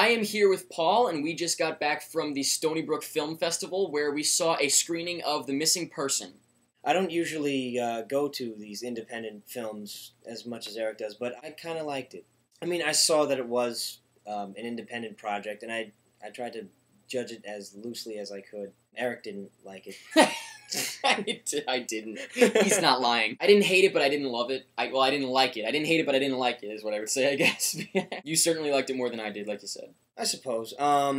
I am here with Paul, and we just got back from the Stony Brook Film Festival, where we saw a screening of The Missing Person. I don't usually go to these independent films as much as Eric does, but I kind of liked it. I mean, I saw that it was an independent project, and I tried to judge it as loosely as I could. Eric didn't like it. I didn't. He's not lying. I didn't hate it, but I didn't love it. I didn't like it. I didn't hate it, but I didn't like it, is what I would say, I guess. You certainly liked it more than I did, like you said. I suppose. I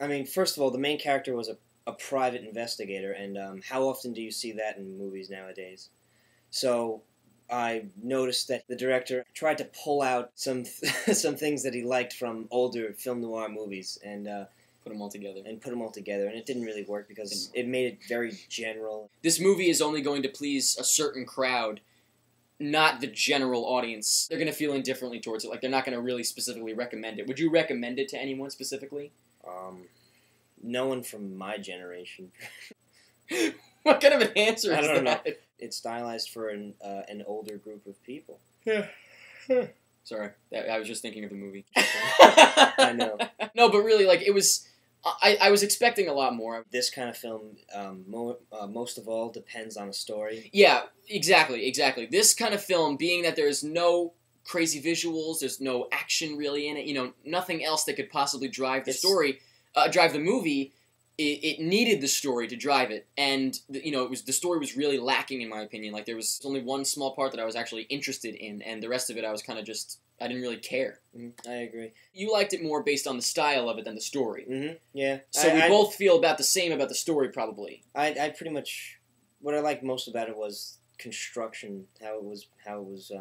mean, first of all, the main character was a private investigator, and how often do you see that in movies nowadays? So I noticed that the director tried to pull out some things that he liked from older film noir movies, and put them all together. And it didn't really work because it made it very general. This movie is only going to please a certain crowd, not the general audience. They're going to feel indifferently towards it. Like, they're not going to really specifically recommend it. Would you recommend it to anyone specifically? No one from my generation. What kind of an answer is I don't that? know. It's stylized for an older group of people. Yeah. Sorry, I was just thinking of the movie. I know. No, but really, like, it was... I was expecting a lot more. This kind of film, most of all, depends on a story. Yeah, exactly. This kind of film, being that there's no crazy visuals, there's no action really in it, nothing else that could possibly drive the story, drive the movie, it needed the story to drive it. And, the story was really lacking, in my opinion. Like, there was only one small part that I was actually interested in, and the rest of it I was kind of just... I didn't really care. I agree. You liked it more based on the style of it than the story. Mm-hmm. Yeah. So we both feel about the same about the story, probably. I pretty much... What I liked most about it was construction, how it was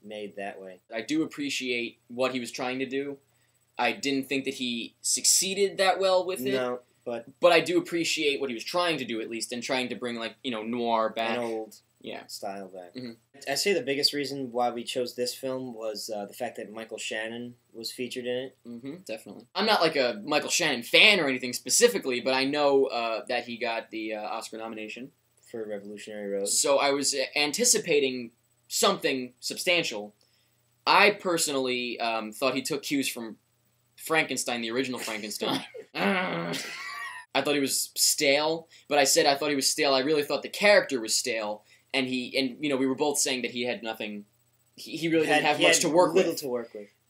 made that way. I do appreciate what he was trying to do. I didn't think that he succeeded that well with it. No, but I do appreciate what he was trying to do, at least, and trying to bring, like, noir back. An old... Yeah. Style back. Mm-hmm. I'd say the biggest reason why we chose this film was the fact that Michael Shannon was featured in it. Mm-hmm, definitely. I'm not like a Michael Shannon fan or anything specifically, but I know that he got the Oscar nomination. For Revolutionary Road. So I was anticipating something substantial. I personally thought he took cues from Frankenstein, the original Frankenstein. I thought he was stale, but I said I thought he was stale. I really thought the character was stale. And we were both saying that he had nothing. He really didn't have much to work with.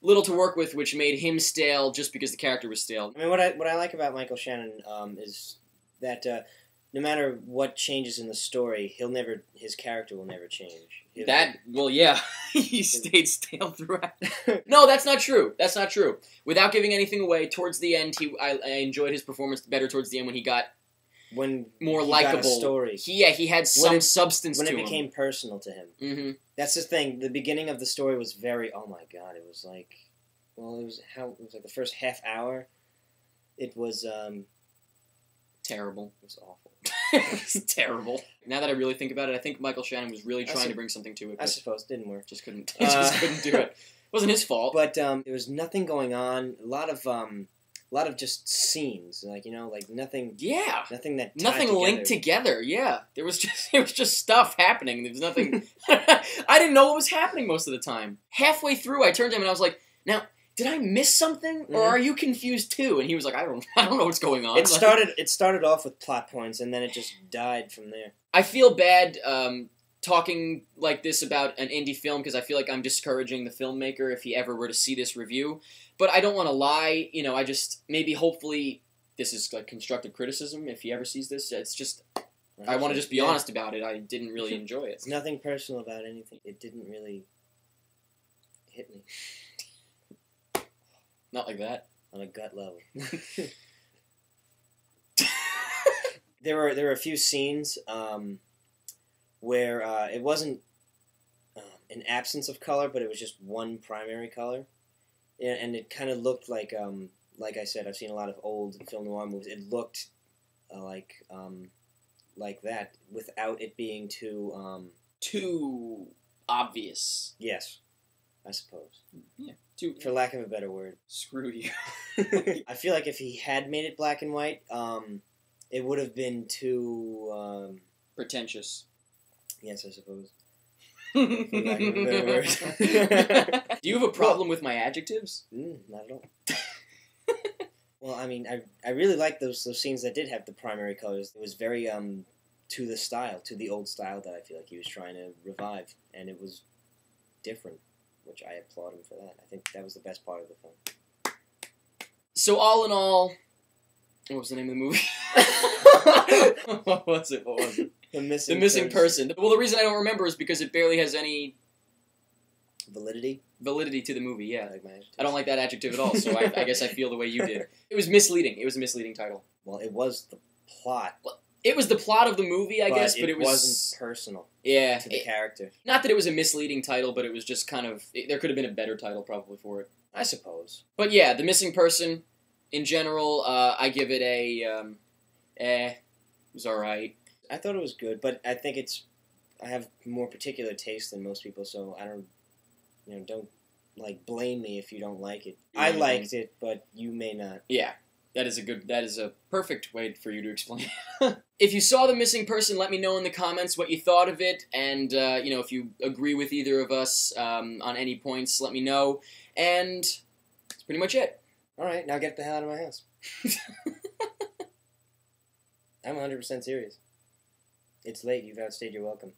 Little to work with, which made him stale just because the character was stale. I mean, what I like about Michael Shannon is that no matter what changes in the story, his character will never change. He stayed stale throughout. No, that's not true. Without giving anything away, towards the end, I enjoyed his performance better towards the end when he got. More likable story. He had some substance to him. When it became personal to him. Mm-hmm. That's the thing. The beginning of the story was very, oh my god, it was like, it was like the first half hour. It was, terrible. It was awful. It was terrible. Now that I really think about it, I think Michael Shannon was really trying to bring something to it. I suppose it didn't work. Just couldn't. He just couldn't do it. It wasn't his fault. But there was nothing going on. A lot of just scenes, like nothing. Yeah, nothing linked together. Yeah, it was just stuff happening. There was nothing. I didn't know what was happening most of the time. Halfway through, I turned to him and I was like, "Now, did I miss something, or are you confused too?" And he was like, "I don't know what's going on." It started off with plot points, and then it just died from there. I feel bad talking like this about an indie film because I feel like I'm discouraging the filmmaker if he ever were to see this review. But I don't want to lie, I just, hopefully, this is like constructive criticism if he ever sees this. It's just, I want to just be honest about it. I didn't really enjoy it. It's nothing personal about anything. It didn't really hit me. Not like that. On a gut level. There were a few scenes where it wasn't an absence of color, but it was just one primary color. Yeah, and it kind of looked like I said, I've seen a lot of old film noir movies. It looked like that without it being too obvious. Yes, I suppose. Yeah, for lack of a better word. Screw you. I feel like if he had made it black and white, it would have been too pretentious. Yes, I suppose. For lack of a better word. Do you have a problem with my adjectives? Not at all. Well, I mean, I really like those scenes that did have the primary colors. It was very to the style, to the old style that I feel like he was trying to revive, and it was different, which I applaud him for that. I think that was the best part of the film. So all in all, what was the name of the movie? What was it? The Missing Person. Well, the reason I don't remember is because it barely has any validity to the movie. Yeah, like my adjective. I don't like that adjective at all. So I guess I feel the way you did. It was misleading. It was a misleading title. Well, it was the plot. It was the plot of the movie, I guess, but it wasn't personal. Yeah, to the character. Not that it was a misleading title, but it was just kind of. There could have been a better title probably for it. I suppose. But yeah, The Missing Person. In general, I give it a. It was all right. I thought it was good, but I think I have more particular taste than most people, so I don't. Don't blame me if you don't like it. I liked it, but you may not. Yeah. That is a perfect way for you to explain. If you saw The Missing Person, let me know in the comments what you thought of it, and if you agree with either of us on any points, let me know. And that's pretty much it. All right, now get the hell out of my house. I'm 100% serious. It's late. You've outstayed your welcome.